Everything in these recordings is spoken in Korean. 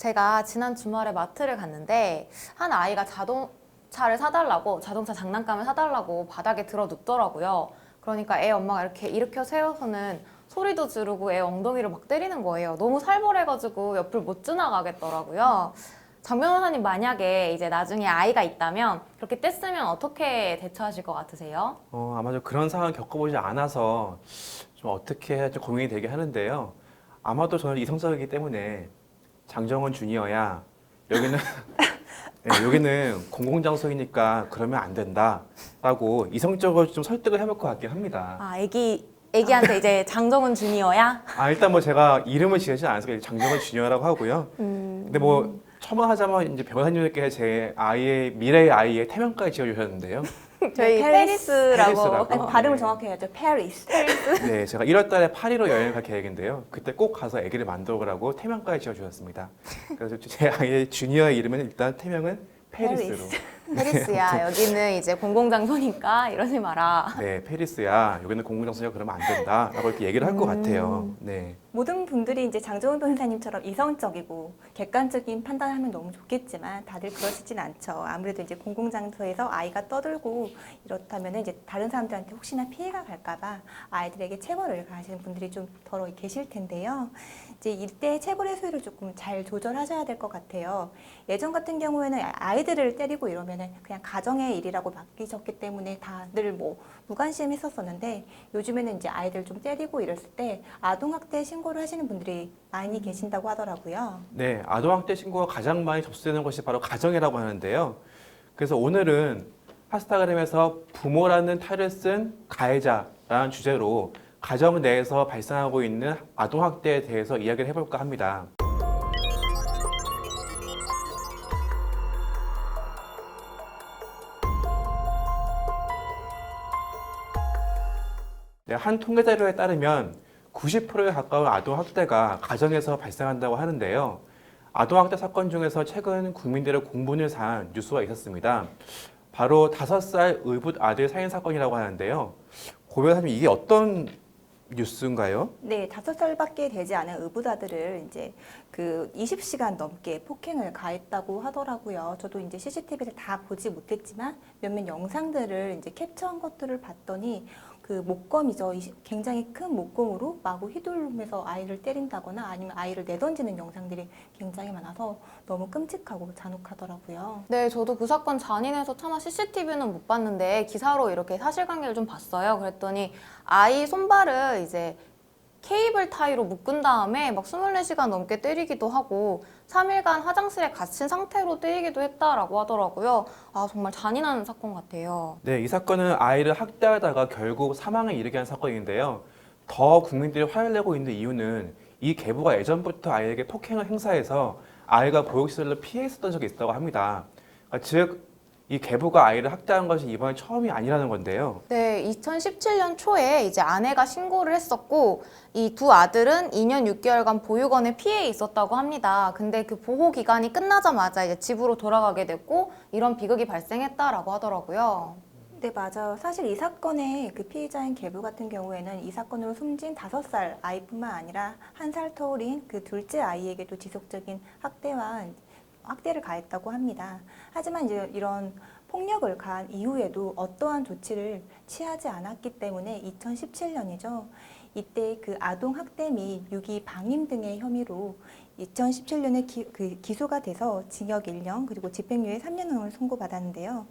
제가 지난 주말에 마트를 갔는데 한 아이가 자동차를 사달라고 자동차 장난감을 사달라고 바닥에 들어 눕더라고요. 그러니까 애 엄마가 이렇게 일으켜 세워서는 소리도 지르고 애 엉덩이를 막 때리는 거예요. 너무 살벌해가지고 옆을 못 지나가겠더라고요. 장 변호사님 만약에 이제 나중에 아이가 있다면 그렇게 뗐으면 어떻게 대처하실 것 같으세요? 아마 좀 그런 상황 겪어보지 않아서 좀 어떻게 해야 좀 고민이 되게 하는데요. 아마도 저는 이성적이기 때문에 장정원 주니어야 여기는 네, 여기는 공공장소이니까 그러면 안 된다라고 이성적으로 좀 설득을 해볼 것 같긴 합니다. 아, 애기한테 이제 장정은 주니어야? 일단 뭐 제가 이름을 지으지 않아서 장정원 주니어라고 하고요. 근데 뭐 첨언하자면 이제 변호사님께서 제 아이의 미래의 아이의 태명까지 지어주셨는데요. 저희 페리스라고. 페리스라고. 아니, 발음을 네. 정확히 해야죠. 페리스. 네, 제가 1월 달에 파리로 여행을 갈 계획인데요. 그때 꼭 가서 아기를 만들어보라고 태명까지 지어주셨습니다. 그래서 제 아이의 주니어의 이름은 일단 태명은 페리스로. 페리스야, 여기는 이제 공공장소니까 이러지 마라. 네, 페리스야. 여기는 공공장소니까 그러면 안 된다라고 이렇게 얘기를 할 것 같아요. 네. 모든 분들이 이제 장정훈 변호사님처럼 이성적이고 객관적인 판단을 하면 너무 좋겠지만 다들 그러시진 않죠. 아무래도 이제 공공장소에서 아이가 떠들고 이렇다면 이제 다른 사람들한테 혹시나 피해가 갈까봐 아이들에게 체벌을 가하시는 분들이 좀 더러 계실 텐데요. 이제 이때 체벌의 수위를 조금 잘 조절하셔야 될 것 같아요. 예전 같은 경우에는 아이들을 때리고 이러면은 그냥 가정의 일이라고 맡기셨기 때문에 다들 뭐 무관심했었었는데 요즘에는 이제 아이들 좀 때리고 이랬을 때 아동학대 신고를 하시는 분들이 많이 계신다고 하더라고요. 네, 아동학대 신고가 가장 많이 접수되는 것이 바로 가정이라고 하는데요. 그래서 오늘은 하스타그램에서 부모라는 탈을 쓴 가해자라는 주제로 가정 내에서 발생하고 있는 아동학대에 대해서 이야기를 해볼까 합니다. 네, 한 통계 자료에 따르면 90%에 가까운 아동학대가 가정에서 발생한다고 하는데요. 아동학대 사건 중에서 최근 국민들의 공분을 산 뉴스가 있었습니다. 바로 5살 의붓 아들 살인 사건이라고 하는데요. 고 변호사님, 이게 어떤 뉴스인가요? 네, 5살밖에 되지 않은 의붓아들을 이제 그 20시간 넘게 폭행을 가했다고 하더라고요. 저도 이제 CCTV를 다 보지 못했지만 몇몇 영상들을 이제 캡처한 것들을 봤더니 그 목검이죠. 굉장히 큰 목검으로 마구 휘두르면서 아이를 때린다거나 아니면 아이를 내던지는 영상들이 굉장히 많아서 너무 끔찍하고 잔혹하더라고요. 네, 저도 그 사건 잔인해서 차마 CCTV는 못 봤는데 기사로 이렇게 사실관계를 좀 봤어요. 그랬더니 아이 손발을 이제 케이블 타이로 묶은 다음에 막 24시간 넘게 때리기도 하고 3일간 화장실에 갇힌 상태로 때리기도 했다라고 하더라고요. 아, 정말 잔인한 사건 같아요. 네, 이 사건은 아이를 학대하다가 결국 사망에 이르게 한 사건인데요. 더 국민들이 화를 내고 있는 이유는 이 계부가 예전부터 아이에게 폭행을 행사해서 아이가 보육시설로 피해 있었던 적이 있다고 합니다. 즉, 이 계부가 아이를 학대한 것이 이번이 처음이 아니라는 건데요. 네, 2017년 초에 이제 아내가 신고를 했었고 이 두 아들은 2년 6개월간 보육원에 피해 있었다고 합니다. 근데 그 보호 기간이 끝나자마자 이제 집으로 돌아가게 됐고 이런 비극이 발생했다라고 하더라고요. 네, 맞아요. 사실 이 사건의 그 피해자인 계부 같은 경우에는 이 사건으로 숨진 5살 아이뿐만 아니라 1살 터울인 그 둘째 아이에게도 지속적인 학대를 가했다고 합니다. 하지만 이제 이런 폭력을 가한 이후에도 어떠한 조치를 취하지 않았기 때문에 2017년이죠. 이때 그 아동 학대 및 유기 방임 등의 혐의로 2017년에 기소가 돼서 징역 1년 그리고 집행유예 3년형을 선고받았는데요.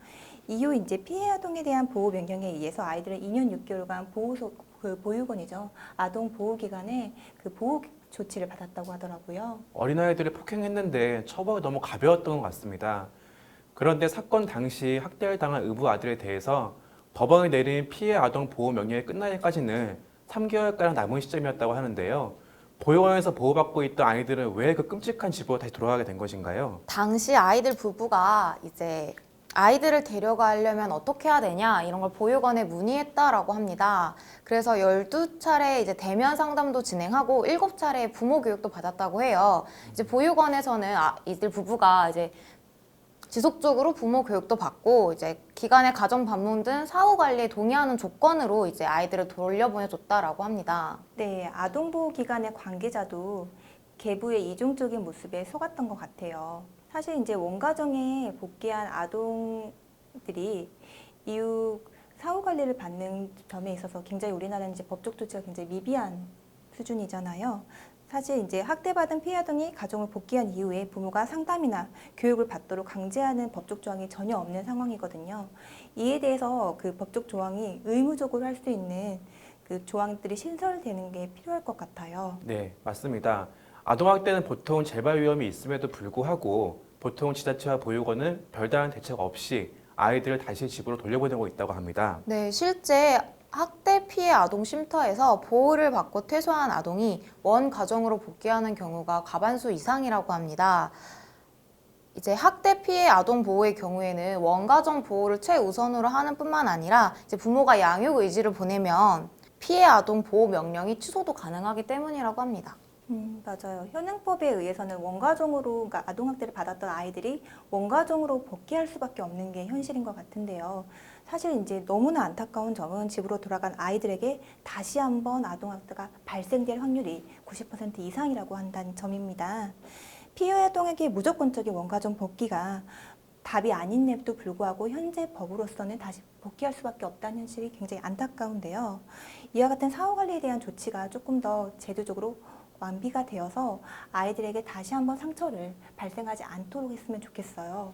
이후 이제 피해 아동에 대한 보호 명령에 의해서 아이들은 2년 6개월간 보육원이죠. 아동 보호기관에 그 보호 조치를 받았다고 하더라고요. 어린아이들을 폭행했는데 처벌이 너무 가벼웠던 것 같습니다. 그런데 사건 당시 학대를 당한 의붓 아들에 대해서 법원이 내린 피해 아동 보호 명령이 끝나기까지는 3개월가량 남은 시점이었다고 하는데요. 보육원에서 보호받고 있던 아이들은 왜 그 끔찍한 집으로 다시 돌아가게 된 것인가요? 당시 아이들 부부가 이제 아이들을 데려가려면 어떻게 해야 되냐 이런 걸 보육원에 문의했다라고 합니다. 그래서 12차례 이제 대면 상담도 진행하고 7차례 부모 교육도 받았다고 해요. 이제 보육원에서는 이들 부부가 이제 지속적으로 부모 교육도 받고 이제 기간의 가정 방문 등 사후 관리에 동의하는 조건으로 이제 아이들을 돌려보내줬다라고 합니다. 네, 아동보호기관의 관계자도 계부의 이중적인 모습에 속았던 것 같아요. 사실 이제 원가정에 복귀한 아동들이 이후 사후 관리를 받는 점에 있어서 굉장히 우리나라는 이제 법적 조치가 굉장히 미비한 수준이잖아요. 사실 이제 학대받은 피해 아동이 가정을 복귀한 이후에 부모가 상담이나 교육을 받도록 강제하는 법적 조항이 전혀 없는 상황이거든요. 이에 대해서 그 법적 조항이 의무적으로 할 수 있는 그 조항들이 신설되는 게 필요할 것 같아요. 네, 맞습니다. 아동학대는 보통 재발 위험이 있음에도 불구하고 보통 지자체와 보육원은 별다른 대책 없이 아이들을 다시 집으로 돌려보내고 있다고 합니다. 네, 실제 학대 피해 아동 쉼터에서 보호를 받고 퇴소한 아동이 원 가정으로 복귀하는 경우가 과반수 이상이라고 합니다. 이제 학대 피해 아동 보호의 경우에는 원가정 보호를 최우선으로 하는 뿐만 아니라 이제 부모가 양육 의지를 보내면 피해 아동 보호 명령이 취소도 가능하기 때문이라고 합니다. 맞아요. 현행법에 의해서는 원가정으로, 그러니까 아동학대를 받았던 아이들이 원가정으로 복귀할 수밖에 없는 게 현실인 것 같은데요. 사실 이제 너무나 안타까운 점은 집으로 돌아간 아이들에게 다시 한번 아동학대가 발생될 확률이 90% 이상이라고 한다는 점입니다. 피해 아동에게 무조건적인 원가정 복귀가 답이 아닌데도 불구하고 현재 법으로서는 다시 복귀할 수밖에 없다는 현실이 굉장히 안타까운데요. 이와 같은 사후 관리에 대한 조치가 조금 더 제도적으로 완비가 되어서 아이들에게 다시 한번 상처를 발생하지 않도록 했으면 좋겠어요.